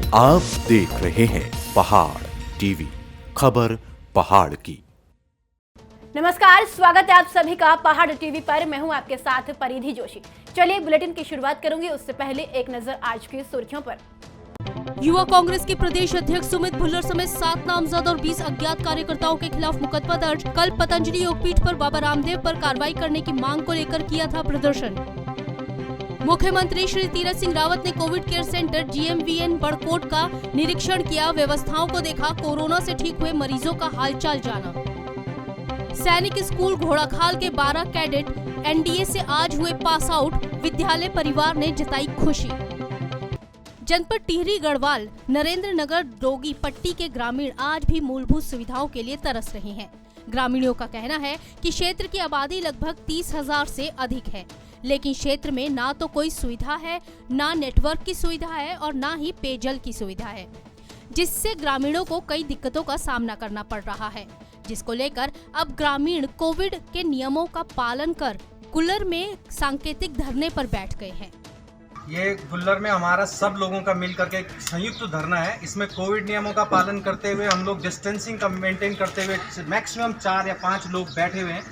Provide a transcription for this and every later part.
आप देख रहे हैं पहाड़ टीवी, खबर पहाड़ की। नमस्कार, स्वागत है आप सभी का पहाड़ टीवी पर। मैं हूं आपके साथ परिधि जोशी। चलिए बुलेटिन की शुरुआत करूंगी, उससे पहले एक नजर आज की सुर्खियों पर। युवा कांग्रेस के प्रदेश अध्यक्ष सुमित भुल्लर समेत 7 नामजद और 20 अज्ञात कार्यकर्ताओं के खिलाफ मुकदमा दर्ज। कल पतंजलि योगपीठ पर बाबा रामदेव पर कार्रवाई करने की मांग को लेकर किया था प्रदर्शन। मुख्यमंत्री श्री तीरथ सिंह रावत ने Covid care centre GMVN Barkot का निरीक्षण किया, व्यवस्थाओं को देखा, कोरोना से ठीक हुए मरीजों का हालचाल जाना। सैनिक स्कूल घोड़ाखाल के 12 कैडेट NDA से आज हुए पास आउट, विद्यालय परिवार ने जताई खुशी। जनपद टिहरी गढ़वाल नरेंद्र नगर डोगी पट्टी के ग्रामीण आज भी मूलभूत सुविधाओं के लिए तरस रहे हैं। ग्रामीणों का कहना है कि क्षेत्र की आबादी लगभग 30,000 से अधिक है, लेकिन क्षेत्र में ना तो कोई सुविधा है, ना नेटवर्क की सुविधा है और ना ही पेयजल की सुविधा है, जिससे ग्रामीणों को कई दिक्कतों का सामना करना पड़ रहा है, जिसको लेकर अब ग्रामीण कोविड के नियमों का पालन कर गुल्लर में सांकेतिक धरने पर बैठ गए हैं। ये गुल्लर में हमारा सब लोगों का मिल करके एक संयुक्त धरना है। इसमें कोविड नियमों का पालन करते हुए हम लोग डिस्टेंसिंग का मेंटेन करते हुए मैक्सिमम 4 या 5 लोग बैठे हुए हैं।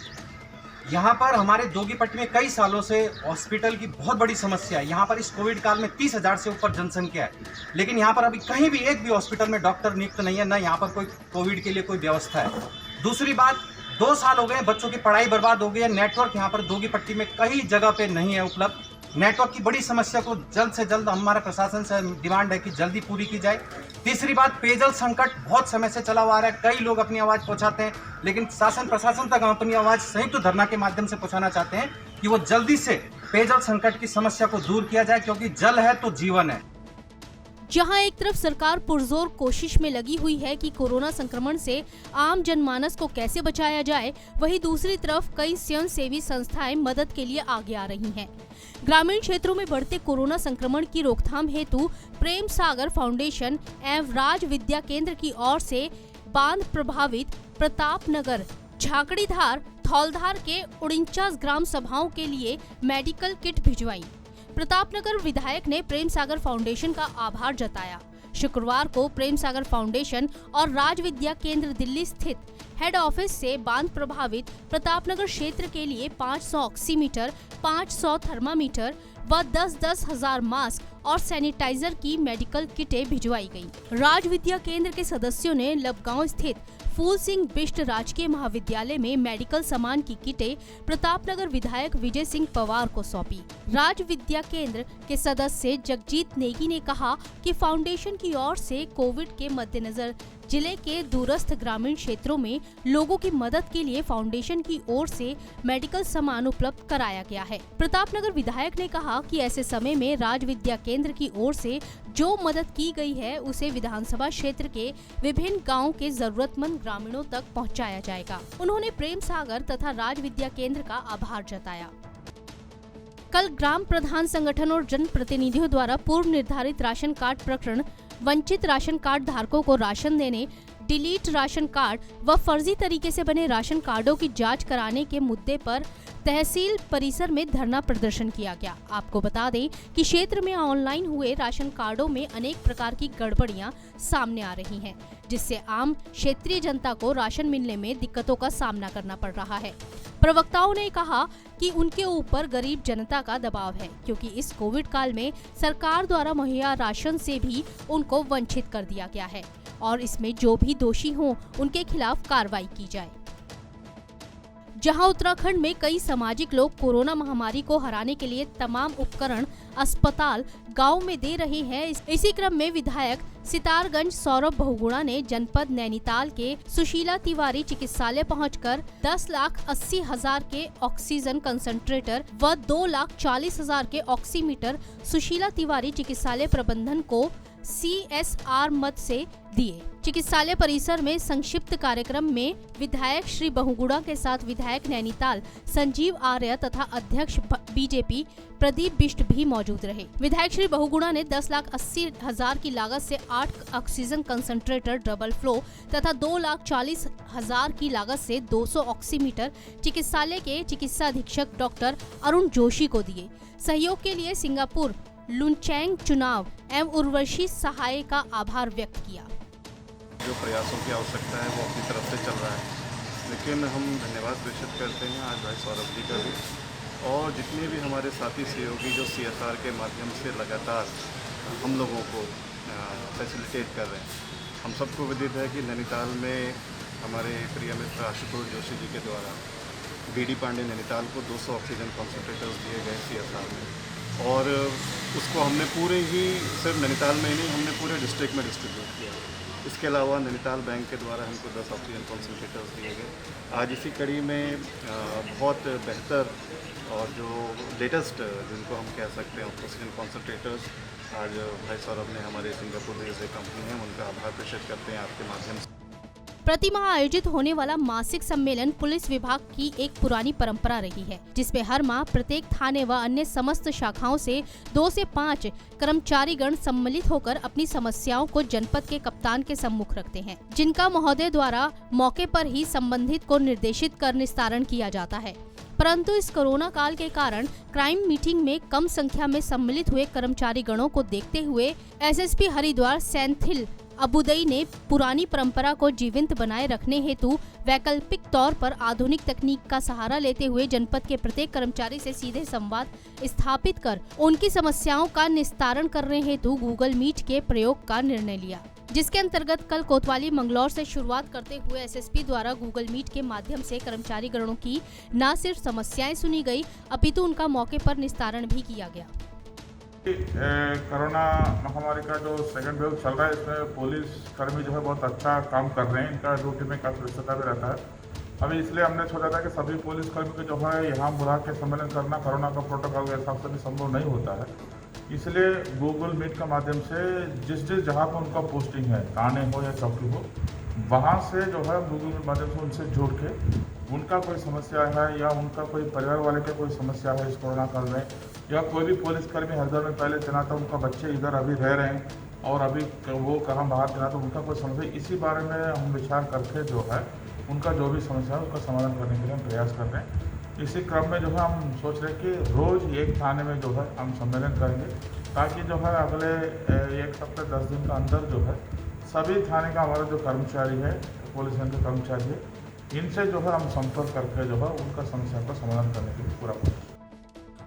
यहाँ पर हमारे दोगी पट्टी में कई सालों से हॉस्पिटल की बहुत बड़ी समस्या है। यहाँ पर इस कोविड काल में 30,000 से ऊपर जनसंख्या है, लेकिन यहाँ पर अभी कहीं भी एक भी हॉस्पिटल में डॉक्टर नियुक्त नहीं है, न यहाँ पर कोई कोविड के लिए कोई व्यवस्था है। दूसरी बात, 2 साल हो गए, बच्चों की पढ़ाई बर्बाद हो गई है। नेटवर्क यहाँ पर दोगी पट्टी में कई जगह पे नहीं है उपलब्ध। नेटवर्क की बड़ी समस्या को जल्द से जल्द हमारा प्रशासन से डिमांड है कि जल्दी पूरी की जाए। तीसरी बात, पेयजल संकट बहुत समय से चला हुआ आ रहा है। कई लोग अपनी आवाज़ पहुंचाते हैं, लेकिन शासन प्रशासन तक हम अपनी आवाज़ संयुक्त धरना के माध्यम से पहुंचाना चाहते हैं कि वो जल्दी से पेयजल संकट की समस्या को दूर किया जाए, क्योंकि जल है तो जीवन है। जहां एक तरफ सरकार पुरजोर कोशिश में लगी हुई है कि कोरोना संक्रमण से आम जनमानस को कैसे बचाया जाए, वहीं दूसरी तरफ कई स्वयंसेवी संस्थाएं मदद के लिए आगे आ रही हैं। ग्रामीण क्षेत्रों में बढ़ते कोरोना संक्रमण की रोकथाम हेतु प्रेम सागर फाउंडेशन एवं राज विद्या केंद्र की ओर से बांध प्रभावित प्रतापनगर, झाकड़ीधार, थौलधार के 49 ग्राम सभाओं के लिए मेडिकल किट भिजवाई। प्रतापनगर विधायक ने प्रेम सागर फाउंडेशन का आभार जताया। शुक्रवार को प्रेम सागर फाउंडेशन और राज विद्या केंद्र दिल्ली स्थित हेड ऑफिस से बांध प्रभावित प्रतापनगर क्षेत्र के लिए 500 ऑक्सीमीटर, 500 थर्मामीटर व 10-10 हजार मास्क और सैनिटाइजर की मेडिकल किटें भिजवाई गयी। राज विद्या केंद्र के सदस्यों ने लबगांव स्थित फूल सिंह बिष्ट राजकीय महाविद्यालय में मेडिकल सामान की किटें प्रतापनगर विधायक विजय सिंह पवार को सौंपी। राज विद्या केंद्र के सदस्य जगजीत नेगी ने कहा कि फाउंडेशन की ओर से कोविड के मद्देनजर जिले के दूरस्थ ग्रामीण क्षेत्रों में लोगों की मदद के लिए फाउंडेशन की ओर से मेडिकल सामान उपलब्ध कराया गया है। प्रतापनगर विधायक ने कहा कि ऐसे समय में राज विद्या केंद्र की ओर से जो मदद की गई है उसे विधानसभा क्षेत्र के विभिन्न गांवों के जरूरतमंद ग्रामीणों तक पहुंचाया जाएगा। उन्होंने प्रेम सागर तथा राज विद्या केंद्र का आभार जताया। कल ग्राम प्रधान संगठन और जन प्रतिनिधियों द्वारा पूर्व निर्धारित राशन कार्ड प्रकरण, वंचित राशन कार्ड धारकों को राशन देने, डिलीट राशन कार्ड व फर्जी तरीके से बने राशन कार्डों की जांच कराने के मुद्दे पर तहसील परिसर में धरना प्रदर्शन किया गया। आपको बता दें कि क्षेत्र में ऑनलाइन हुए राशन कार्डों में अनेक प्रकार की गड़बड़ियां सामने आ रही हैं, जिससे आम क्षेत्रीय जनता को राशन मिलने में दिक्कतों का सामना करना पड़ रहा है। प्रवक्ताओं ने कहा कि उनके ऊपर गरीब जनता का दबाव है, क्योंकि इस कोविड काल में सरकार द्वारा मुहैया राशन से भी उनको वंचित कर दिया गया है और इसमें जो भी दोषी हों उनके खिलाफ कार्रवाई की जाए। जहां उत्तराखंड में कई सामाजिक लोग कोरोना महामारी को हराने के लिए तमाम उपकरण अस्पताल गांव में दे रहे हैं, इसी क्रम में विधायक सितारगंज सौरभ बहुगुणा ने जनपद नैनीताल के सुशीला तिवारी चिकित्सालय पहुंचकर 10,80,000 के ऑक्सीजन कंसंट्रेटर व 2,40,000 के ऑक्सीमीटर सुशीला तिवारी चिकित्सालय प्रबंधन को CSR मद से दिए। चिकित्सालय परिसर में संक्षिप्त कार्यक्रम में विधायक श्री बहुगुणा के साथ विधायक नैनीताल संजीव आर्य तथा अध्यक्ष BJP प्रदीप बिष्ट भी मौजूद रहे। विधायक श्री बहुगुणा ने 10,80,000 की लागत से 8 ऑक्सीजन कंसंट्रेटर डबल फ्लो तथा 2,40,000 की लागत से 200 ऑक्सीमीटर चिकित्सालय के चिकित्सा अधीक्षक डॉक्टर अरुण जोशी को दिए। सहयोग के लिए सिंगापुर लुनचैंग चुनाव एवं उर्वशी सहाय का आभार व्यक्त किया। जो प्रयासों की आवश्यकता है वो अपनी तरफ से चल रहा है, लेकिन हम धन्यवाद प्रेषित करते हैं आज भाई सौरभ जी का भी और जितने भी हमारे साथी सहयोगी जो CSR के माध्यम से लगातार हम लोगों को फैसिलिटेट कर रहे हैं। हम सबको विदित है कि नैनीताल में हमारे प्रिय मित्र आशुतोष जोशी जी के द्वारा BD पांडे नैनीताल को 200 ऑक्सीजन कॉन्सेंट्रेटर्स दिए गए CSR में और उसको हमने पूरे ही सिर्फ नैनीताल में ही नहीं, हमने पूरे डिस्ट्रिक्ट में डिस्ट्रीब्यूट किया। इसके अलावा नैनीताल बैंक के द्वारा हमको 10 ऑक्सीजन कॉन्सेंट्रेटर्स दिए गए। आज इसी कड़ी में बहुत बेहतर और जो लेटेस्ट जिनको हम कह सकते हैं ऑक्सीजन कॉन्सेंट्रेटर्स आज भाई सौरभ ने हमारे सिंगापुर बेस्ड कंपनी है उनका आभार प्रेषित करते हैं आपके माध्यम से। प्रतिमाह आयोजित होने वाला मासिक सम्मेलन पुलिस विभाग की एक पुरानी परंपरा रही है, जिसमें हर माह प्रत्येक थाने व अन्य समस्त शाखाओं से 2 से 5 कर्मचारीगण सम्मिलित होकर अपनी समस्याओं को जनपद के कप्तान के सम्मुख रखते हैं, जिनका महोदय द्वारा मौके पर ही संबंधित को निर्देशित कर निस्तारण किया जाता है। परंतु इस कोरोना काल के कारण क्राइम मीटिंग में कम संख्या में सम्मिलित हुए कर्मचारी गणों को देखते हुए SSP हरिद्वार सेंथिल अबुदई ने पुरानी परंपरा को जीवंत बनाए रखने हेतु वैकल्पिक तौर पर आधुनिक तकनीक का सहारा लेते हुए जनपद के प्रत्येक कर्मचारी से सीधे संवाद स्थापित कर उनकी समस्याओं का निस्तारण करने हेतु गूगल मीट के प्रयोग का निर्णय लिया, जिसके अंतर्गत कल कोतवाली मंगलौर से शुरुआत करते हुए SSP द्वारा गूगल मीट के माध्यम से कर्मचारी गणों की न सिर्फ समस्याएं सुनी गई अपितु उनका मौके पर निस्तारण भी किया गया। कोरोना महामारी का जो सेकंड वेव चल रहा है इसमें पुलिस कर्मी जो है बहुत अच्छा काम कर रहे हैं, इनका ड्यूटी में काफ़ी व्यस्तता भी रहता है। अभी इसलिए हमने सोचा था कि सभी पुलिस कर्मी को जो है यहाँ बुला के सम्मेलन करना कोरोना का प्रोटोकॉल के हिसाब से भी संभव नहीं होता है, इसलिए गूगल मीट के माध्यम से जिस जगह पर उनका पोस्टिंग है, थाने हो या चौकी हो, वहाँ से जो है गूगल के माध्यम से उनसे जुड़ के उनका कोई समस्या है या उनका कोई परिवार वाले का कोई समस्या है इस कोरोना काल में, या कोई भी पुलिसकर्मी हरिद्वार में पहले तैनात है, उनका बच्चे इधर अभी रह रहे हैं और अभी वो कहाँ बाहर तैनात है, उनका कोई समस्या, इसी बारे में हम विचार करके जो है उनका जो भी समस्या है उसका समाधान करने के लिए हम प्रयास कर रहे हैं। इसी क्रम में जो है हम सोच रहे हैं कि रोज़ एक थाने में जो है हम सम्मेलन करेंगे, ताकि जो है अगले 1 हफ्ते 10 दिन का अंदर जो है सभी थाने का हमारा जो कर्मचारी है, पुलिस के कर्मचारी है, इनसे जो है हम संपर्क करके जो है उनका समस्या का समाधान करने के लिए पूरा कोशिश।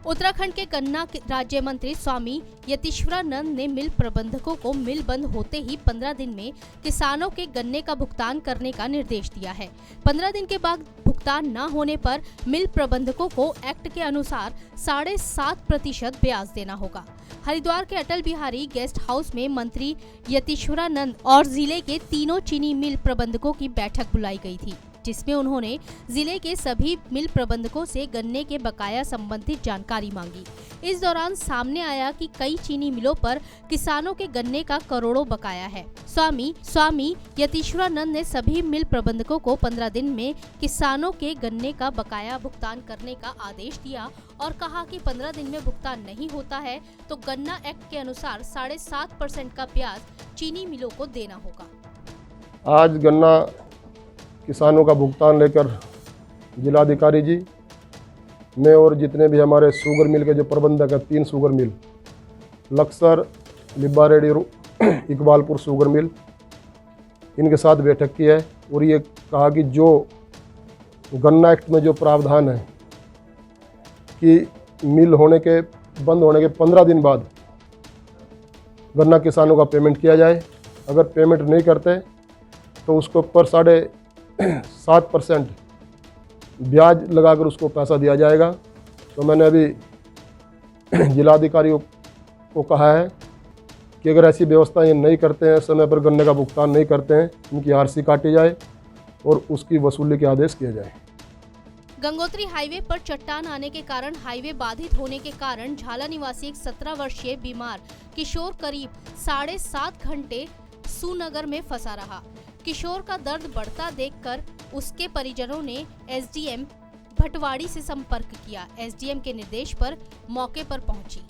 उत्तराखंड के गन्ना राज्य मंत्री स्वामी यतीश्वरानंद ने मिल प्रबंधकों को मिल बंद होते ही 15 दिन में किसानों के गन्ने का भुगतान करने का निर्देश दिया है। 15 दिन के बाद भुगतान न होने पर मिल प्रबंधकों को एक्ट के अनुसार 7.5% ब्याज देना होगा। हरिद्वार के अटल बिहारी गेस्ट हाउस में मंत्री यतीश्वरानंद और जिले के तीनों चीनी मिल प्रबंधकों की बैठक बुलाई गई थी, जिसमें उन्होंने जिले के सभी मिल प्रबंधकों से गन्ने के बकाया संबंधित जानकारी मांगी। इस दौरान सामने आया कि कई चीनी मिलों पर किसानों के गन्ने का करोड़ों बकाया है। स्वामी यतीश्वरानंद ने सभी मिल प्रबंधकों को 15 दिन में किसानों के गन्ने का बकाया भुगतान करने का आदेश दिया और कहा कि 15 दिन में भुगतान नहीं होता है तो गन्ना एक्ट के अनुसार 7.5% का ब्याज चीनी मिलों को देना होगा। आज गन्ना किसानों का भुगतान लेकर जिलाधिकारी जी, मैं और जितने भी हमारे शुगर मिल के जो प्रबंधक है, 3 शुगर मिल, लक्सर, लिब्बा रेडी, इकबालपुर शुगर मिल, इनके साथ बैठक की है और ये कहा कि जो गन्ना एक्ट में जो प्रावधान है कि मिल बंद होने के 15 दिन बाद गन्ना किसानों का पेमेंट किया जाए, अगर पेमेंट नहीं करते तो उसके ऊपर 7.5% ब्याज लगाकर उसको पैसा दिया जाएगा। तो मैंने अभी जिलाधिकारियों को कहा है कि अगर ऐसी व्यवस्था ये नहीं करते हैं, समय पर गन्ने का भुगतान नहीं करते हैं, इनकी आरसी काटी जाए और उसकी वसूली के आदेश किए जाए। गंगोत्री हाईवे पर चट्टान आने के कारण हाईवे बाधित होने के कारण झाला निवासी एक 17 वर्षीय बीमार किशोर करीब 7.5 घंटे सूनगर में फंसा रहा। किशोर का दर्द बढ़ता देखकर उसके परिजनों ने SDM भटवाड़ी से संपर्क किया। SDM के निर्देश पर मौके पर पहुंची।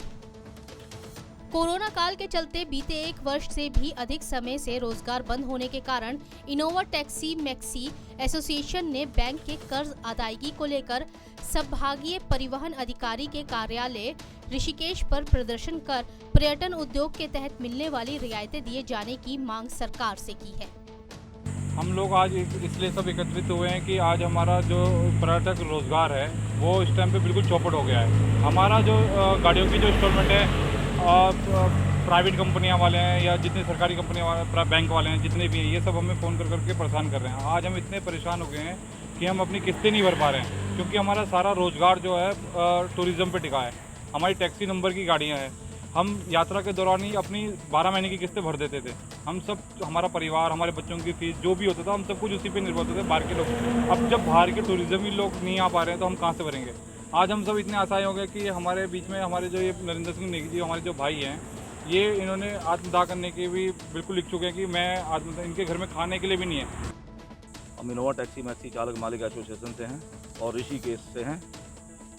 कोरोना काल के चलते बीते 1 वर्ष से भी अधिक समय से रोजगार बंद होने के कारण इनोवा टैक्सी मैक्सी एसोसिएशन ने बैंक के कर्ज अदायगी को लेकर संभागीय परिवहन अधिकारी के कार्यालय ऋषिकेश पर प्रदर्शन कर पर्यटन उद्योग के तहत मिलने वाली रियायतें दिए जाने की मांग सरकार से की है। हम लोग आज इसलिए सब एकत्रित हुए हैं कि आज हमारा जो पर्यटक रोजगार है वो इस टाइम पे बिल्कुल चौपट हो गया है। हमारा जो गाड़ियों की जो इंस्टॉलमेंट है प्राइवेट कंपनियां वाले हैं या जितने सरकारी कंपनियां वाले बैंक वाले हैं जितने भी हैं ये सब हमें फ़ोन कर करके परेशान कर रहे हैं। आज हम इतने परेशान हो गए हैं कि हम अपनी किस्तें नहीं भर पा रहे हैं, क्योंकि हमारा सारा रोज़गार जो है टूरिज़्म पे टिका है। हमारी टैक्सी नंबर की गाड़ियाँ हैं, हम यात्रा के दौरान ही अपनी 12 महीने की किस्तें भर देते थे। हम सब, हमारा परिवार, हमारे बच्चों की फीस जो भी होता था, हम सब कुछ उसी पे निर्भर होते थे। बाहर के लोग, अब जब बाहर के टूरिज़्म ही लोग नहीं आ पा रहे हैं तो हम कहाँ से भरेंगे। आज हम सब इतने आशाएं हो गए कि हमारे बीच में हमारे जो ये नरेंद्र सिंह नेगी जी, हमारे जो भाई हैं, ये इन्होंने आत्मदाह करने के भी बिल्कुल इच्छुक हैं कि मैं इनके घर में खाने के लिए भी नहीं है। हम इनोवा टैक्सी मैक्सी चालक मालिक एसोसिएशन से हैं और ऋषिकेश से हैं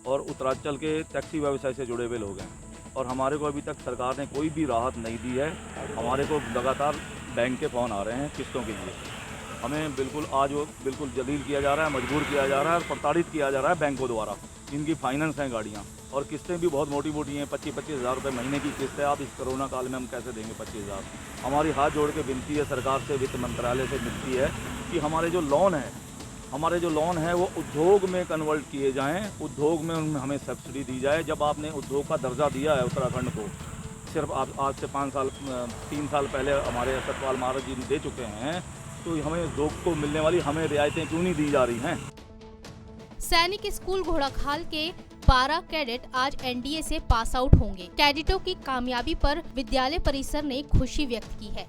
और उत्तरांचल के टैक्सी व्यवसाय से जुड़े हुए लोग हैं और हमारे को अभी तक सरकार ने कोई भी राहत नहीं दी है। हमारे को लगातार बैंक के फ़ोन आ रहे हैं किस्तों के लिए। हमें बिल्कुल आज वो बिल्कुल जलील किया जा रहा है, मजबूर किया जा रहा है और प्रताड़ित किया जा रहा है बैंकों द्वारा। इनकी फाइनेंस हैं गाड़ियाँ और किस्तें भी बहुत मोटी मोटी हैं, 25-25 हज़ार रुपये महीने की किस्त है। आप इस कोरोना काल में हम कैसे देंगे 25 हज़ार। हमारी हाथ जोड़ के विनती है सरकार से, वित्त मंत्रालय से मिलती है कि हमारे जो लोन है वो उद्योग में कन्वर्ट किए जाएँ, उद्योग में उनमें हमें सब्सिडी दी जाए। जब आपने उद्योग का दर्जा दिया है उत्तराखंड को, सिर्फ आज से 3 साल पहले हमारे सतपाल महाराज जी दे चुके हैं, तो हमें उद्योग को मिलने वाली हमें रियायतें क्यों नहीं दी जा रही हैं। सैनिक स्कूल घोड़ाखाल के 12 कैडेट आज एनडीए से पास आउट होंगे। कैडेटों की कामयाबी पर विद्यालय परिसर ने खुशी व्यक्त की है।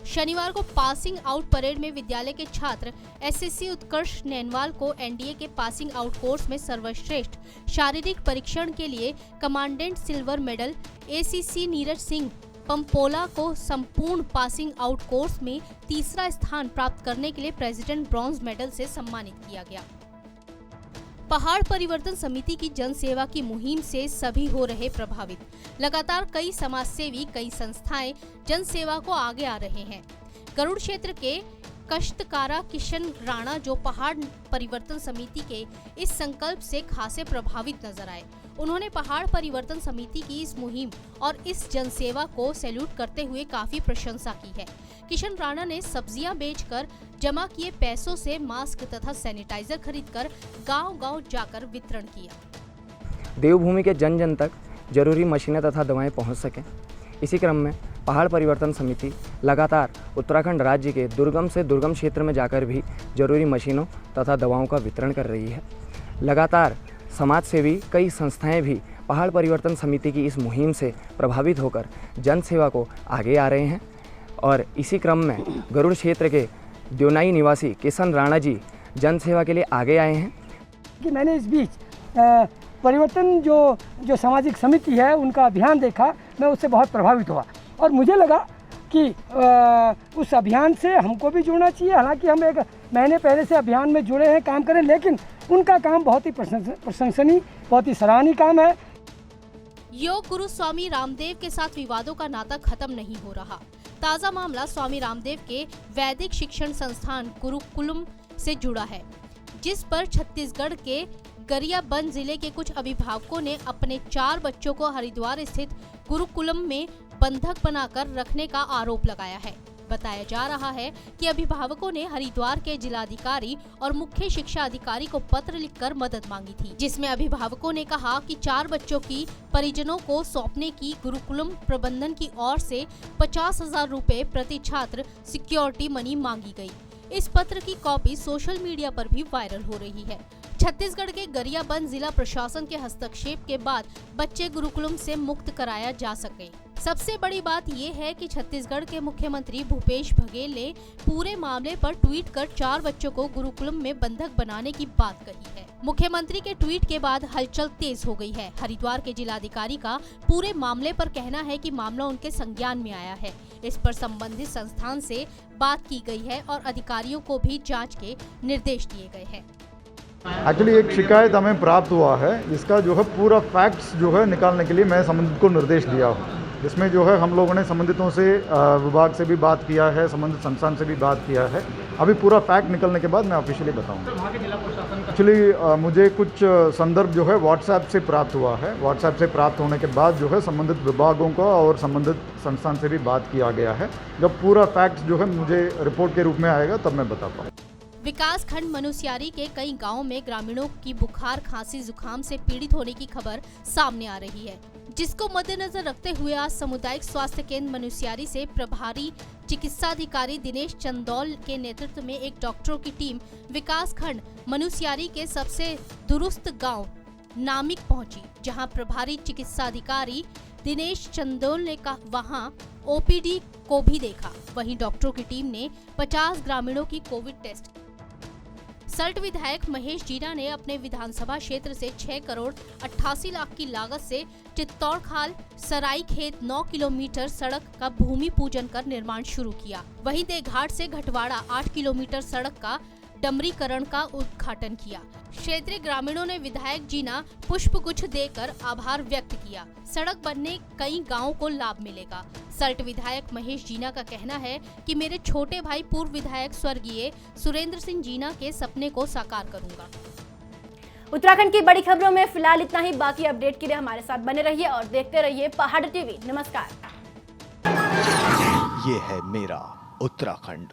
शनिवार को पासिंग आउट परेड में विद्यालय के छात्र एसएससी उत्कर्ष नैनवाल को एनडीए के पासिंग आउट कोर्स में सर्वश्रेष्ठ शारीरिक परीक्षण के लिए commandant silver medal, ACC Neeraj Singh Pampola को संपूर्ण पासिंग आउट कोर्स में तीसरा स्थान प्राप्त करने के लिए प्रेसिडेंट ब्रॉन्ज मेडल से सम्मानित किया गया। पहाड़ परिवर्तन समिति की जन सेवा की मुहिम से सभी हो रहे प्रभावित। लगातार कई समाजसेवी, कई संस्थाएं जन सेवा को आगे आ रहे हैं। गरुड़ क्षेत्र के कष्टकारा किशन राणा जो पहाड़ परिवर्तन समिति के इस संकल्प से खासे प्रभावित नजर आए। उन्होंने पहाड़ परिवर्तन समिति की इस मुहिम और इस जनसेवा को सैल्यूट करते हुए काफी प्रशंसा की है। किशन राणा ने सब्जियां बेचकर जमा किए पैसों से मास्क तथा सैनिटाइजर खरीदकर गांव-गांव जाकर वितरण किया। देवभूमि के जन जन तक जरूरी मशीनें तथा दवाएं पहुंच सकें। इसी क्रम में पहाड़ परिवर्तन समिति लगातार उत्तराखंड राज्य के दुर्गम से दुर्गम क्षेत्र में जाकर भी जरूरी मशीनों तथा दवाओं का वितरण कर रही है। लगातार समाज सेवी कई संस्थाएं भी पहाड़ परिवर्तन समिति की इस मुहिम से प्रभावित होकर जन सेवा को आगे आ रहे हैं और इसी क्रम में गरुड़ क्षेत्र के द्योनाई निवासी किशन राणा जी जन सेवा के लिए आगे आए हैं। कि मैंने इस बीच परिवर्तन जो सामाजिक समिति है उनका अभियान देखा, मैं उससे बहुत प्रभावित हुआ और मुझे लगा कि उस अभियान से हमको भी जुड़ना चाहिए। हालांकि हम 1 महीने पहले से अभियान में जुड़े हैं, काम करें, लेकिन उनका काम बहुत ही प्रशंसनीय, बहुत ही सराहनीय काम है। योग गुरु स्वामी रामदेव के साथ विवादों का नाता खत्म नहीं हो रहा। ताज़ा मामला स्वामी रामदेव के वैदिक शिक्षण संस्थान गुरुकुलम से जुड़ा है, जिस पर छत्तीसगढ़ के गरियाबंद जिले के कुछ अभिभावकों ने अपने 4 बच्चों को हरिद्वार स्थित गुरुकुलम में बंधक बनाकर रखने का आरोप लगाया है। बताया जा रहा है कि अभिभावकों ने हरिद्वार के जिलाधिकारी और मुख्य शिक्षा अधिकारी को पत्र लिखकर मदद मांगी थी, जिसमें अभिभावकों ने कहा कि 4 बच्चों की परिजनों को सौंपने की गुरुकुलम प्रबंधन की ओर से 50,000 रुपए प्रति छात्र सिक्योरिटी मनी मांगी गई। इस पत्र की कॉपी सोशल मीडिया पर भी वायरल हो रही है। छत्तीसगढ़ के गरियाबंद जिला प्रशासन के हस्तक्षेप के बाद बच्चे गुरुकुलम से मुक्त कराया जा सके। सबसे बड़ी बात ये है कि छत्तीसगढ़ के मुख्यमंत्री भूपेश बघेल ने पूरे मामले पर ट्वीट कर 4 बच्चों को गुरुकुलम में बंधक बनाने की बात कही है। मुख्यमंत्री के ट्वीट के बाद हलचल तेज हो गई है। हरिद्वार के जिलाधिकारी का पूरे मामले पर कहना है कि मामला उनके संज्ञान में आया है। इस पर संबंधित संस्थान से बात की गई है और अधिकारियों को भी जांच के निर्देश दिए गए हैं। एक्चुअली एक शिकायत हमें प्राप्त हुआ है, जिसका जो है पूरा फैक्ट्स जो है निकालने के लिए मैं संबंधित को निर्देश दिया हूँ। जिसमें जो है हम लोगों ने संबंधितों से विभाग से भी बात किया है, संबंधित संस्थान से भी बात किया है। अभी पूरा फैक्ट निकलने के बाद मैं ऑफिशियली बताऊंगा। एक्चुअली मुझे कुछ संदर्भ जो है व्हाट्सएप से प्राप्त हुआ है। व्हाट्सएप से प्राप्त होने के बाद जो है संबंधित विभागों का और संबंधित संस्थान से भी बात किया गया है। जब पूरा फैक्ट जो है मुझे रिपोर्ट के रूप में आएगा तब मैं बता पाऊँ। विकास खंड मनुस्यारी के कई गांवों में ग्रामीणों की बुखार, खांसी, जुकाम से पीड़ित होने की खबर सामने आ रही है, जिसको मद्देनजर रखते हुए आज सामुदायिक स्वास्थ्य केंद्र मनुस्यारी से प्रभारी चिकित्साधिकारी दिनेश चंदौल के नेतृत्व में एक डॉक्टरों की टीम विकास खंड मनुस्यारी के सबसे दुरुस्त गांव नामिक पहुंची, जहां प्रभारी चिकित्साधिकारी दिनेश चंदौल ने वहां ओपीडी को भी देखा। वहीं डॉक्टरों की टीम ने 50 ग्रामीणों की कोविड टेस्ट। सल्ट विधायक महेश जीना ने अपने विधानसभा क्षेत्र से 6 करोड़ 88 लाख की लागत से चित्तौड़खाल सराई खेत 9 किलोमीटर सड़क का भूमि पूजन कर निर्माण शुरू किया। वहीं देघाट से घटवाड़ा 8 किलोमीटर सड़क का डमरीकरण का उद्घाटन किया। क्षेत्रीय ग्रामीणों ने विधायक जीना पुष्प गुच्छ देकर आभार व्यक्त किया। सड़क बनने कई गांवों को लाभ मिलेगा। सल्ट विधायक महेश जीना का कहना है कि मेरे छोटे भाई पूर्व विधायक स्वर्गीय सुरेंद्र सिंह जीना के सपने को साकार करूंगा। उत्तराखंड की बड़ी खबरों में फिलहाल इतना ही। बाकी अपडेट के लिए हमारे साथ बने रहिए और देखते रहिए पहाड़ टीवी। नमस्कार। ये है मेरा उत्तराखंड।